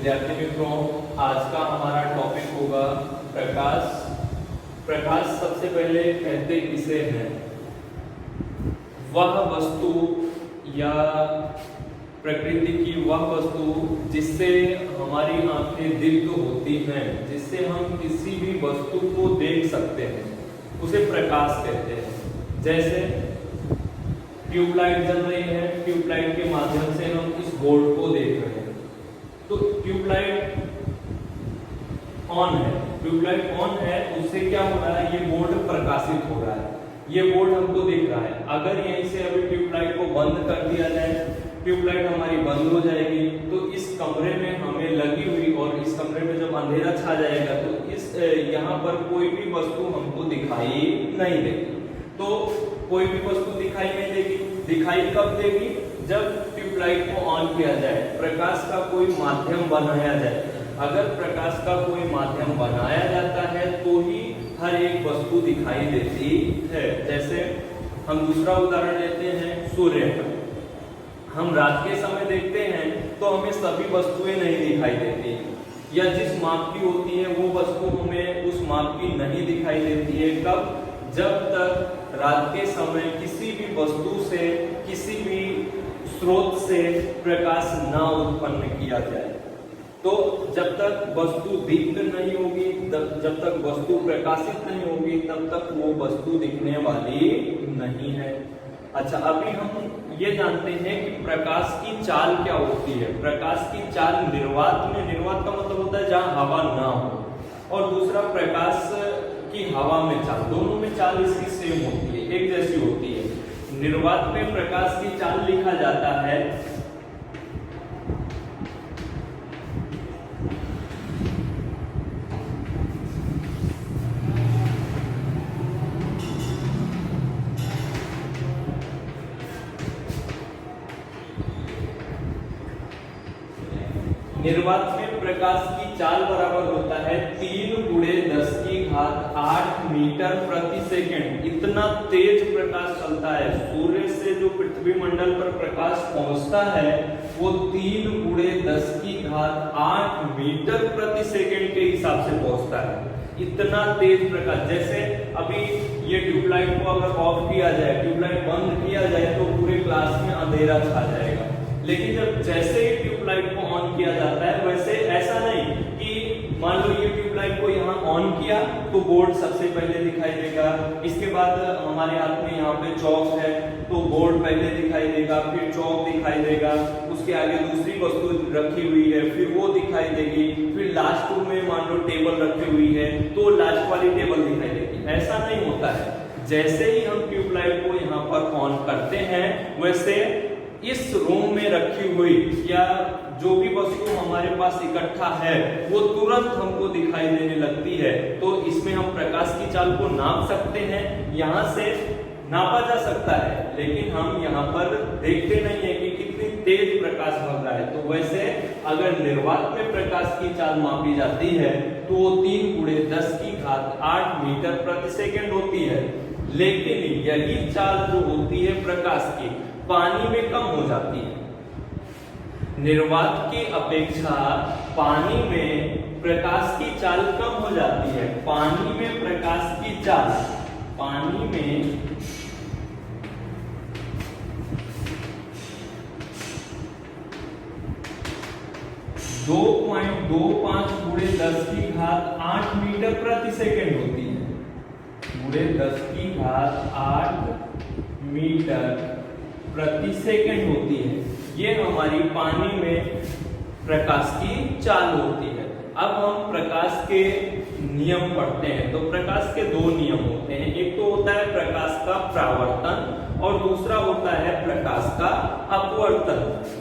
विद्यार्थी मित्रों, आज का हमारा टॉपिक होगा प्रकाश। प्रकाश सबसे पहले कहते किसे हैं? वह वस्तु या प्रकृति की वह वस्तु जिससे हमारी आंखें दीप्त होती हैं, जिससे हम किसी भी वस्तु को देख सकते हैं, उसे प्रकाश कहते हैं। जैसे ट्यूबलाइट जल रही है, ट्यूबलाइट के माध्यम से हम इस बोर्ड को देख रहे हैं, तो ट्यूबलाइट ऑन है, ट्यूबलाइट ऑन है, उससे क्या हो रहा है? ये बोर्ड प्रकाशित हो रहा है, ये बोर्ड हमको दिख रहा है। अगर यहीं से अभी ट्यूबलाइट को बंद कर दिया जाए, ट्यूबलाइट हमारी बंद हो जाएगी, तो इस कमरे में हमें लगी हुई, और इस कमरे में जब अंधेरा छा जाएगा तो इस यहाँ पर कोई भी वस्तु हमको दिखाई नहीं देगी। तो कोई भी वस्तु दिखाई नहीं देगी। दिखाई कब देगी? जब ट्यूबलाइट को ऑन किया जाए, प्रकाश का कोई माध्यम बनाया जाए। अगर प्रकाश का कोई माध्यम बनाया जाता है तो ही हर एक वस्तु दिखाई देती है। जैसे हम दूसरा उदाहरण लेते हैं सूर्य का। हम रात के समय देखते हैं तो हमें सभी वस्तुएं नहीं दिखाई देती, या जिस माप की होती है वो वस्तु हमें उस माप की नहीं दिखाई देती है। कब? जब तक रात के समय किसी भी वस्तु से, किसी भी स्रोत से प्रकाश ना उत्पन्न किया जाए। तो जब तक वस्तु दीप्त नहीं होगी, जब तक वस्तु प्रकाशित नहीं होगी, तब तक वो वस्तु दिखने वाली नहीं है। अच्छा, अभी हम ये जानते हैं कि प्रकाश की चाल क्या होती है। प्रकाश की चाल निर्वात में, निर्वात का मतलब होता है जहां हवा ना हो, और दूसरा प्रकाश की हवा में चाल, दोनों में चाल इसकी सेम होती है, एक जैसी होती है। निर्वात में प्रकाश की चाल लिखा जाता है निर्वात में प्रकाश की चाल बराबर होता है 3 × 10⁸ मीटर प्रति सेकंड। इतना तेज प्रकाश चलता है। सूर्य से जो पृथ्वी मंडल पर प्रकाश पहुंचता है वो 3 × 10⁸ मीटर प्रति सेकंड के हिसाब से पहुंचता है। इतना तेज प्रकाश। जैसे अभी ये ट्यूबलाइट को अगर ऑफ किया जाए, ट्यूबलाइट बंद किया जाए, तो पूरे क्लास में अंधेरा छा जाएगा। लेकिन जब जैसे ही ट्यूबलाइट को ऑन किया जाता है, वैसे ऐसा नहीं कि मान लो ये ट्यूबलाइट को यहाँ ऑन किया तो बोर्ड सबसे पहले दिखाई देगा, इसके बाद हमारे हाथ में यहाँ पे चौक है तो बोर्ड पहले दिखाई देगा, फिर चौक दिखाई देगा, उसके आगे दूसरी वस्तु रखी हुई है फिर वो दिखाई देगी, फिर लास्ट में मान लो टेबल रखी हुई है तो लास्ट वाली टेबल दिखाई देगी। ऐसा नहीं होता है। जैसे ही हम ट्यूबलाइट को यहाँ पर ऑन करते हैं, वैसे इस रूम में रखी हुई या जो भी वस्तु हमारे पास इकट्ठा है वो तुरंत हमको दिखाई देने लगती है। तो इसमें हम प्रकाश की चाल को नाप सकते हैं, यहाँ से नापा जा सकता है, लेकिन हम यहाँ पर देखते नहीं है कि कितनी तेज प्रकाश भग रहा है। तो वैसे अगर निर्वात में प्रकाश की चाल मापी जाती है तो वो 3 × 10⁸ मीटर प्रति सेकंड होती है। लेकिन यही चाल जो होती है प्रकाश की, पानी में कम हो जाती है। निर्वात की अपेक्षा पानी में प्रकाश की चाल कम हो जाती है। पानी में प्रकाश की चाल, पानी में 2.25 × 10⁸ मीटर प्रति सेकंड होती है। × 10⁸ मीटर प्रति सेकंड होती है। ये हमारी पानी में प्रकाश की चाल होती है। अब हम प्रकाश के नियम पढ़ते हैं। तो प्रकाश के 2 नियम होते हैं। एक तो होता है प्रकाश का परावर्तन और दूसरा होता है प्रकाश का अपवर्तन।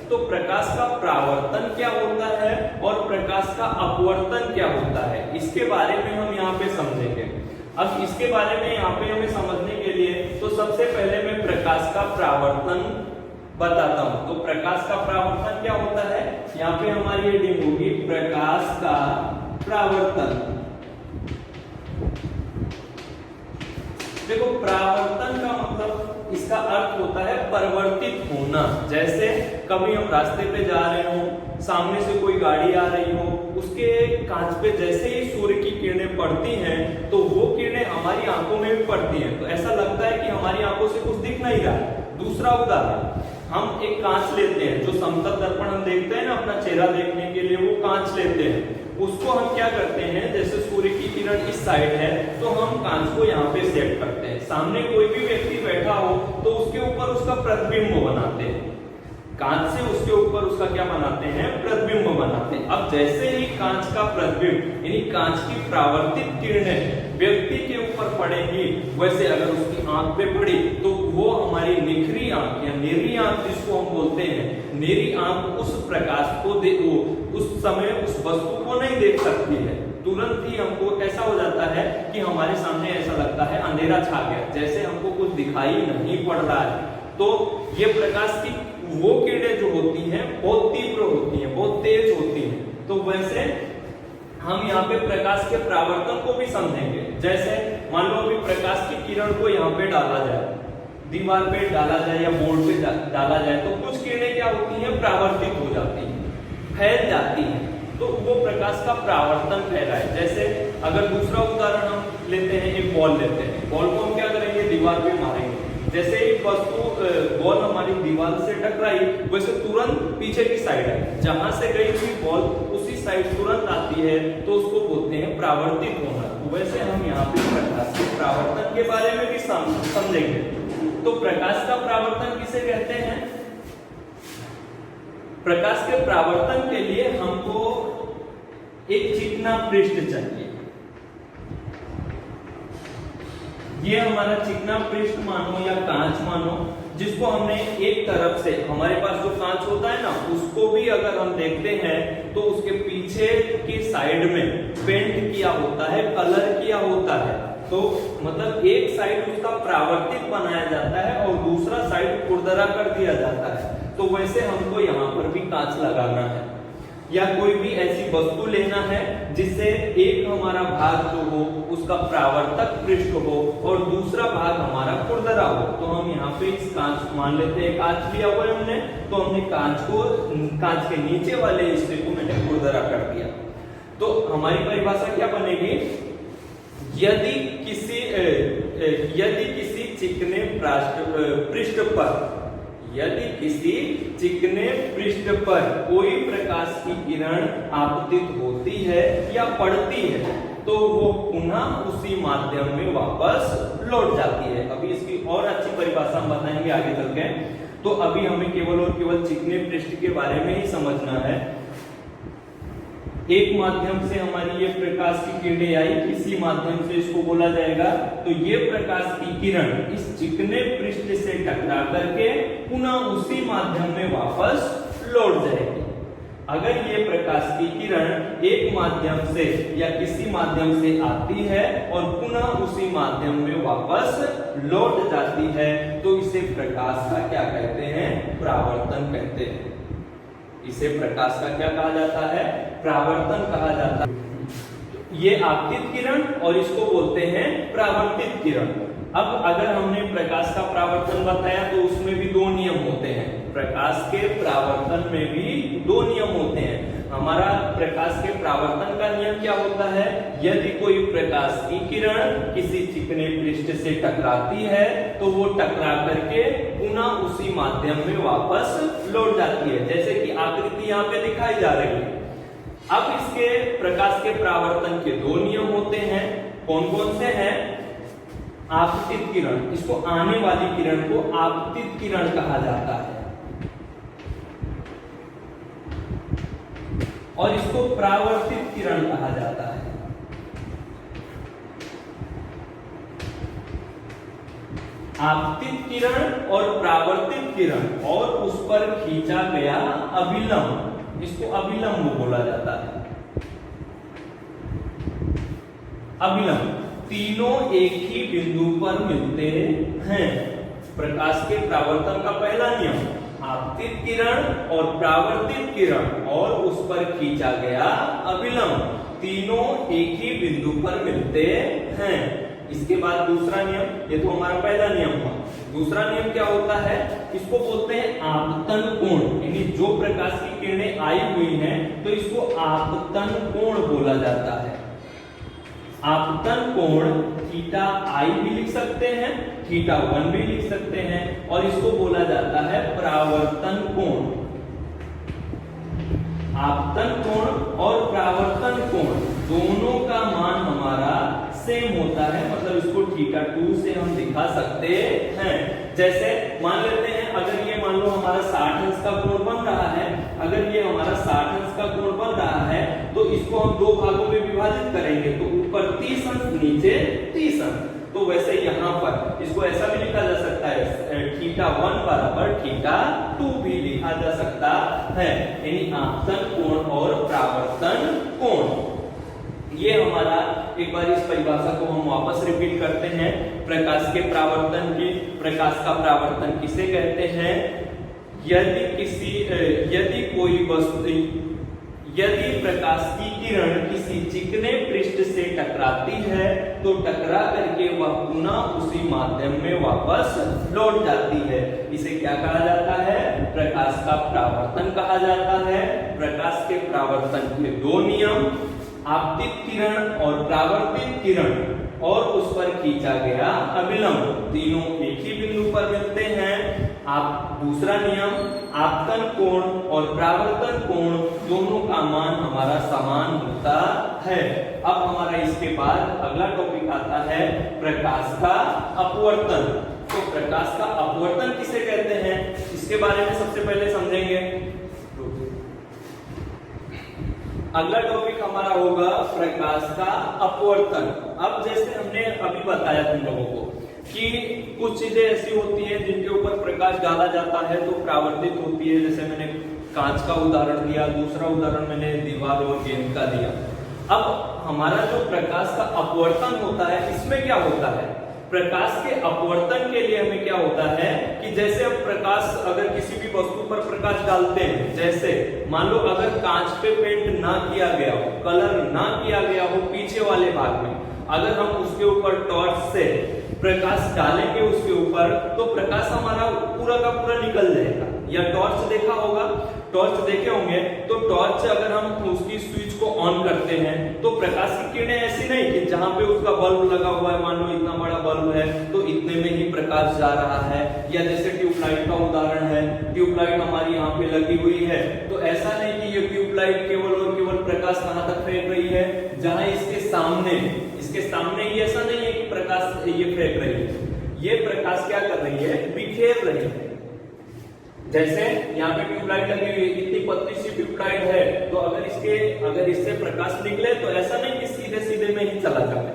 तो प्रकाश का परावर्तन क्या होता है और प्रकाश का अपवर्तन क्या होता है, इसके बारे में हम यहाँ पे समझेंगे। अब इसके बारे में यहाँ पे हमें समझने के लिए तो सबसे पहले मैं प्रकाश का परावर्तन बताता हूं। तो प्रकाश का परावर्तन क्या होता है, यहाँ पे हमारी हेडिंग होगी प्रकाश का परावर्तन। देखो, परावर्तन का मतलब इसका अर्थ होता है परिवर्तित होना। जैसे कभी हम रास्ते पे जा रहे हो, सामने से कोई गाड़ी आ रही हो, उसके कांच पे जैसे ही सूर्य की किरणें पड़ती हैं तो वो किरणें हमारी आंखों में भी पड़ती हैं, तो ऐसा लगता है कि हमारी आंखों से कुछ दिख नहीं रहा है। दूसरा उदाहरण, हम एक कांच लेते हैं, जो समतल दर्पण हम देखते हैं ना अपना चेहरा देखने के लिए, वो कांच लेते हैं, उसको हम क्या करते हैं, जैसे सूर्य की किरण इस साइड है तो हम कांच को यहाँ पे सेट करते हैं, सामने कोई भी व्यक्ति बैठा हो तो उसके ऊपर उसका प्रतिबिंब बनाते हैं, कांच से उसके ऊपर उसका क्या बनाते हैं, प्रतिबिंब बनाते हैं। अब जैसे ही कांच का प्रतिबिंब यानी कांच की परावर्तित किरणें व्यक्ति के ऊपर पड़ेगी, वैसे अगर उसकी आंख पे पड़ी तो वो हमारी निखरी आंख या नीरी आंख जिसको हम बोलते हैं, नीरी आंख उस प्रकाश को उस समय उस वस्तु को नहीं देख सकती है, तुरंत ही हमको ऐसा हो जाता है कि हमारे सामने ऐसा लगता है अंधेरा छा गया, जैसे हमको कुछ दिखाई नहीं पड़ रहा है। तो ये प्रकाश की वो किरणें जो होती हैं बहुत तीव्र होती हैं, बहुत तेज होती हैं। तो वैसे हम यहाँ पे प्रकाश के परावर्तन को भी समझेंगे। जैसे मान लो अभी प्रकाश की किरण को यहाँ पे डाला जाए, दीवार पे डाला जाए या बोर्ड पे डाला जाए, तो कुछ किरणें क्या होती हैं, परावर्तित हो जाती हैं, फैल जाती हैं, तो वो प्रकाश का परावर्तन फैला है। जैसे अगर दूसरा उदाहरण हम लेते हैं, एक बॉल लेते हैं, बॉल को हम क्या करेंगे, दीवार पे मारेंगे, जैसे एक वस्तु बॉल हमारी दीवार से टकराई, वैसे तुरंत पीछे की साइड है, जहां से गई थी बॉल उसी साइड तुरंत आती है, तो उसको बोलते हैं परावर्तित होना। तो वैसे हम यहाँ पे प्रकाश के परावर्तन के बारे में भी समझेंगे। तो प्रकाश का परावर्तन किसे कहते हैं? प्रकाश के परावर्तन के लिए हमको एक चिकना पृष्ठ चाहिए। ये हमारा चिकना पृष्ठ मानो या कांच मानो, जिसको हमने एक तरफ से, हमारे पास जो कांच होता है ना, उसको भी अगर हम देखते हैं तो उसके पीछे की साइड में पेंट किया होता है, कलर किया होता है। तो मतलब एक साइड उसका परावर्तित बनाया जाता है और दूसरा साइड खुरदरा कर दिया जाता है। तो वैसे हमको यहाँ पर भी कांच लगाना है, या कोई भी ऐसी वस्तु लेना है जिससे एक हमारा भाग जो हो उसका परावर्तक पृष्ठ हो और दूसरा भाग हमारा खुरदरा हो। तो हम यहाँ पे इस कांच, मान लेते हैं कांच लिया हुआ है हमने, तो हमने कांच के नीचे वाले हिस्से को मैंने खुरदरा कर दिया। तो हमारी परिभाषा क्या बनेगी, यदि किसी चिकने पृष्ठ पर, यदि किसी चिकने पृष्ठ पर कोई प्रकाश की किरण आपतित होती है या पड़ती है तो वो पुनः उसी माध्यम में वापस लौट जाती है। अभी इसकी और अच्छी परिभाषा हम बताएंगे आगे चल के। तो अभी हमें केवल और केवल चिकने पृष्ठ के बारे में ही समझना है। एक माध्यम से हमारी ये प्रकाश की किरणें आई, किसी माध्यम से इसको बोला जाएगा, तो ये प्रकाश की किरण इस चिकने पृष्ठ से टकरा करके पुनः उसी माध्यम में वापस लौट जाएगी। अगर ये प्रकाश की किरण एक माध्यम से या किसी माध्यम से आती है और पुनः उसी माध्यम में वापस लौट जाती है तो इसे प्रकाश का क्या कहते हैं, परावर्तन कहते हैं। इसे प्रकाश का क्या कहा जाता है, परावर्तन कहा जाता है। ये आपतित किरण और इसको बोलते हैं परावर्तित किरण। अब अगर हमने प्रकाश का परावर्तन बताया तो उसमें भी दो नियम होते हैं। प्रकाश के परावर्तन में भी दो नियम होते हैं। हमारा प्रकाश के परावर्तन का नियम क्या होता है, यदि कोई प्रकाश की किरण किसी चिकने पृष्ठ से टकराती है तो वो टकरा करके पुनः उसी माध्यम में वापस लौट जाती है, जैसे कि आकृति यहाँ पे दिखाई जा रही है। अब इसके प्रकाश के परावर्तन के दो नियम होते हैं। कौन कौन से हैं? आपतित किरण, इसको आने वाली किरण को आपतित किरण कहा जाता है और इसको परावर्तित किरण कहा जाता है। आपतित किरण और परावर्तित किरण और उस पर खींचा गया अभिलंब, इसको अभिलंब बोला जाता है। अभिलंब तीनों एक ही बिंदु पर मिलते हैं। प्रकाश के परावर्तन का पहला नियम, आपतित किरण और परावर्तित किरण और उस पर खींचा गया अभिलंब तीनों एक ही बिंदु पर मिलते हैं। इसके बाद दूसरा नियम, ये तो हमारा पहला नियम हुआ। दूसरा नियम क्या होता है, इसको बोलते हैं आपतन कोण, यानी जो प्रकाश की किरणें आई हुई हैं तो इसको आपतन कोण बोला जाता है। आपतन कोण थीटा आई भी लिख सकते हैं, थीटा 1 भी लिख सकते हैं, और इसको बोला जाता है परावर्तन कोण। आपतन कोण और परावर्तन कोण दोनों का मान हमारा सेम होता है, मतलब इसको थीटा 2 से हम दिखा सकते हैं। जैसे मान लेते हैं अगर ये मान लो हमारा 60 अंश का कोण बन रहा है, अगर ये हमारा 60 अंश का कोण बन रहा है तो इसको हम दो भागों में विभाजित करेंगे, तो ऊपर 30 अंश नीचे 30 अंश। तो वैसे यहाँ पर इसको ऐसा भी लिखा जा सकता है, थीटा 1 बराबर थीटा 2 भी लिखा जा सकता है, यानी आपतन कोण और परावर्तन कोण। ये हमारा एक बार इस परिभाषा को हम वापस रिपीट करते हैं। प्रकाश के परावर्तन की, प्रकाश का परावर्तन किसे कहते हैं? यदि प्रकाश की किरण किसी चिकने पृष्ठ से टकराती है तो टकरा करके वह पुनः उसी माध्यम में वापस लौट जाती है, इसे क्या कहा जाता है? प्रकाश का परावर्तन कहा जाता है। प्रकाश के परावर्तन के दो नियम, आपतित किरण और परावर्तित किरण और उस पर खींचा गया अभिलंब, तीनों एक ही बिंदु पर मिलते हैं। आप दूसरा नियम, आपतन कोण और परावर्तन कोण दोनों का मान हमारा समान होता है। अब हमारा इसके बाद अगला टॉपिक आता है प्रकाश का अपवर्तन। तो प्रकाश का अपवर्तन किसे कहते हैं, इसके बारे में सबसे पहले समझेंगे। अगला टॉपिक हमारा होगा प्रकाश का अपवर्तन। अब जैसे हमने अभी बताया तुम लोगों को कि कुछ चीजें ऐसी होती हैं जिनके ऊपर प्रकाश डाला जाता है तो परावर्तित होती है, जैसे मैंने कांच का उदाहरण दिया, दूसरा उदाहरण मैंने दीवार और गेंद का दिया। अब हमारा जो प्रकाश का अपवर्तन होता है, इसमें क्या होता है? प्रकाश के अपवर्तन के लिए हमें क्या होता है कि जैसे अब प्रकाश अगर किसी भी वस्तु पर प्रकाश डालते हैं, जैसे मान लो अगर कांच पे पेंट ना किया गया हो, कलर ना किया गया हो पीछे वाले भाग में, अगर हम उसके ऊपर टॉर्च से प्रकाश डालेंगे उसके ऊपर, तो प्रकाश हमारा पूरा का पूरा निकल जाएगा। या टॉर्च देखा होगा, टॉर्च देखे होंगे, तो टॉर्च अगर हम उसकी स्विच को ऑन करते हैं तो प्रकाश की किरणें ऐसी नहीं कि जहां पे उसका बल्ब लगा हुआ है, मान लो इतना बड़ा बल्ब है तो इतने में ही प्रकाश जा रहा है। या जैसे ट्यूबलाइट का उदाहरण है, ट्यूबलाइट हमारी यहाँ पे लगी हुई है, तो ऐसा नहीं कि ये ट्यूबलाइट केवल और केवल प्रकाश कहां तक फेंक रही है, जहां इसके सामने ही ऐसा नहीं है कि प्रकाश ये फेंक रही है, ये प्रकाश क्या कर रही है? बिखेर रही है। जैसे यहाँ पे ट्यूबलाइट लगी हुई है, इतनी पतली सी ट्यूबलाइट है, तो अगर इससे प्रकाश निकले तो ऐसा नहीं कि सीधे सीधे में ही चला जाए,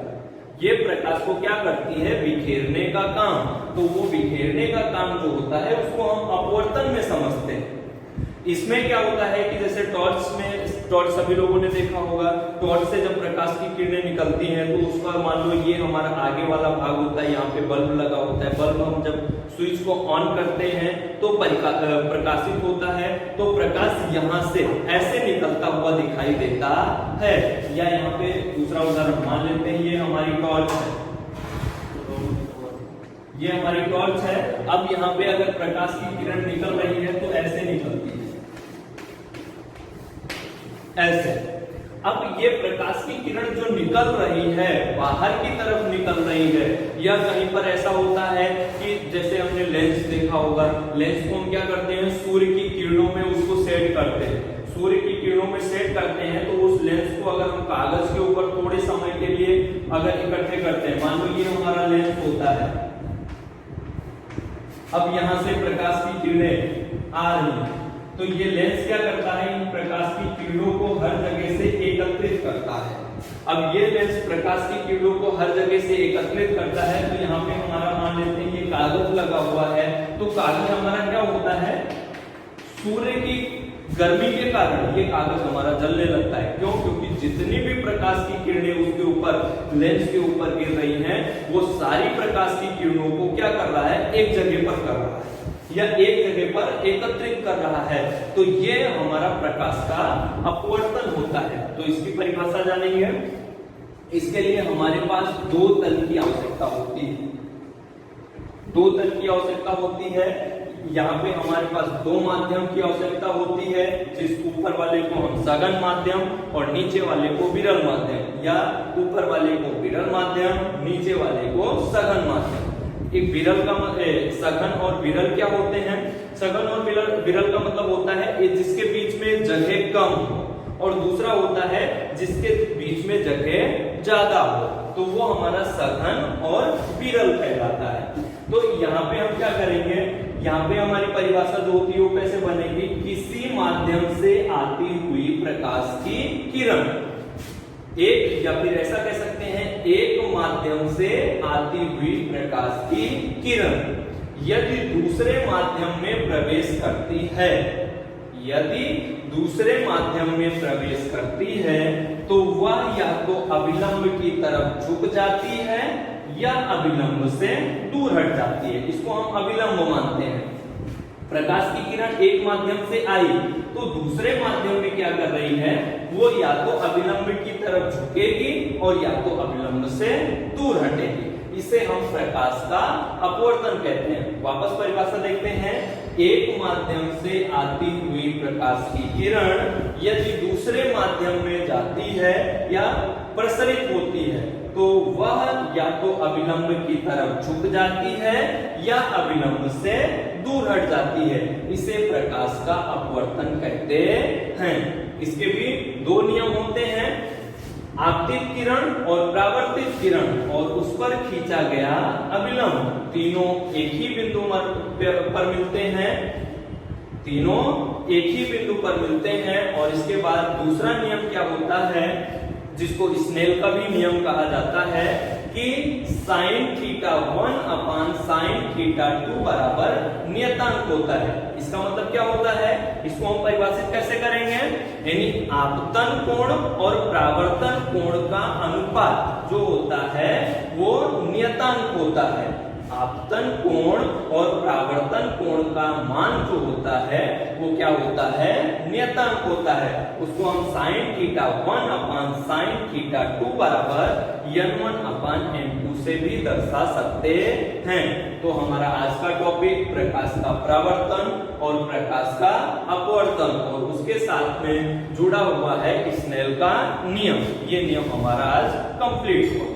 ये प्रकाश को क्या करती है? बिखेरने का काम। तो वो बिखेरने का काम जो होता है उसको हम अपवर्तन में समझते हैं। इसमें क्या होता है कि जैसे टॉर्च सभी लोगों ने देखा होगा, टॉर्च से जब प्रकाश की किरणें निकलती हैं तो उसका मान लो ये हमारा आगे वाला भाग होता है, यहाँ पे बल्ब लगा होता है, बल्ब हम जब स्विच को ऑन करते हैं तो प्रकाशित होता है, तो प्रकाश यहाँ से ऐसे निकलता हुआ दिखाई देता है। या यहाँ पे दूसरा उदाहरण मान लेते हैं, ये हमारी टॉर्च है, ये हमारी टॉर्च है। अब यहाँ पे अगर प्रकाश की किरण निकल रही है तो ऐसे निकलती है, ऐसे। अब ये प्रकाश की किरण जो निकल रही है बाहर की तरफ निकल रही है, या कहीं पर ऐसा होता है कि जैसे हमने लेंस देखा होगा, लेंस को हम क्या करते हैं? सूर्य की किरणों में उसको सेट करते हैं। सूर्य की किरणों में सेट करते हैं तो उस लेंस को अगर हम कागज के ऊपर थोड़े समय के लिए अगर इकट्ठे करते हैं, मान लो ये हमारा लेंस होता है, अब यहां से प्रकाश की किरणें आ रही है, तो ये लेंस क्या करता है? इन प्रकाश की किरणों को हर जगह से एकत्रित करता है। अब ये लेंस प्रकाश की किरणों को हर जगह से एकत्रित करता है, तो यहाँ पे हमारा मान लेते हैं ये कागज लगा हुआ है, तो कागज हमारा क्या होता है? सूर्य की गर्मी के कारण ये कागज हमारा जलने लगता है। क्यों? क्योंकि जितनी भी प्रकाश की किरणें उसके ऊपर, लेंस के ऊपर गिर रही हैं, वो सारी प्रकाश की किरणों को क्या कर रहा है? एक जगह पर कर रहा है या एक जगह पर एकत्रित कर रहा है। तो ये हमारा प्रकाश का अपवर्तन होता है। तो इसकी परिभाषा जानेंगे। इसके लिए हमारे पास दो तल की आवश्यकता होती है। दो तल की आवश्यकता होती है, यहाँ पे हमारे पास दो माध्यम की आवश्यकता होती है, जिस ऊपर वाले को हम सघन माध्यम और नीचे वाले को विरल माध्यम, या ऊपर वाले को विरल माध्यम, नीचे वाले को सघन माध्यम। एक विरल का सघन और विरल क्या होते हैं? सघन और विरल का मतलब होता है जिसके बीच में जगह कम हो, और दूसरा होता है जिसके बीच में जगह ज्यादा हो, तो वो हमारा सघन और विरल कहलाता है। तो यहाँ पे हम क्या करेंगे, यहाँ पे हमारी परिभाषा जो होती है वो कैसे बनेगी? किसी माध्यम से आती हुई प्रकाश की किरण, एक, या फिर ऐसा कह सकते हैं एक माध्यम से आती हुई प्रकाश की किरण यदि दूसरे माध्यम में प्रवेश करती है, यदि दूसरे माध्यम में प्रवेश करती है तो वह या तो अभिलंब की तरफ झुक जाती है या अभिलंब से दूर हट जाती है। इसको हम अभिलंब मानते हैं। प्रकाश की किरण एक माध्यम से आई तो दूसरे माध्यम में क्या कर रही है, वो या तो अभिलंब की तरफ झुकेगी और या तो अभिलंब से दूर हटेगी। इसे हम प्रकाश का अपवर्तन कहते हैं। वापस परिभाषा देखते हैं, एक माध्यम से आती हुई प्रकाश की किरण यदि दूसरे माध्यम में जाती है या प्रसरित होती है तो वह या तो अभिलंब की तरफ झुक जाती है या अभिलंब से दूर हट जाती है। इसे प्रकाश का अपवर्तन कहते हैं। इसके भी दो नियम होते हैं, आपतित किरण और परावर्तित किरण और उस पर खींचा गया अभिलंब, तीनों एक ही बिंदु पर मिलते हैं, तीनों एक ही बिंदु पर मिलते हैं। और इसके बाद दूसरा नियम क्या होता है, जिसको स्नेल का भी नियम कहा जाता है कि sin θ1 अपान sin θ2 बराबर नियतांक होता है। इसका मतलब क्या होता है, इसको हम परिभाषित कैसे करेंगे, यानी आपतन कोण और परावर्तन कोण का अनुपात जो होता है वो नियतांक होता है। आपतन कोण और परावर्तन कोण का मान जो होता है वो क्या होता है, नियतांक होता है। उसको हम sin θ1 अपान sin θ2 बराबर n1 अपान n2 से भी दर्शा सकते हैं। तो हमारा आज का टॉपिक प्रकाश का परावर्तन और प्रकाश का अपवर्तन और उसके साथ में जुड़ा हुआ है स्नेल का नियम। ये नियम हमारा आज कंप्लीट हुआ।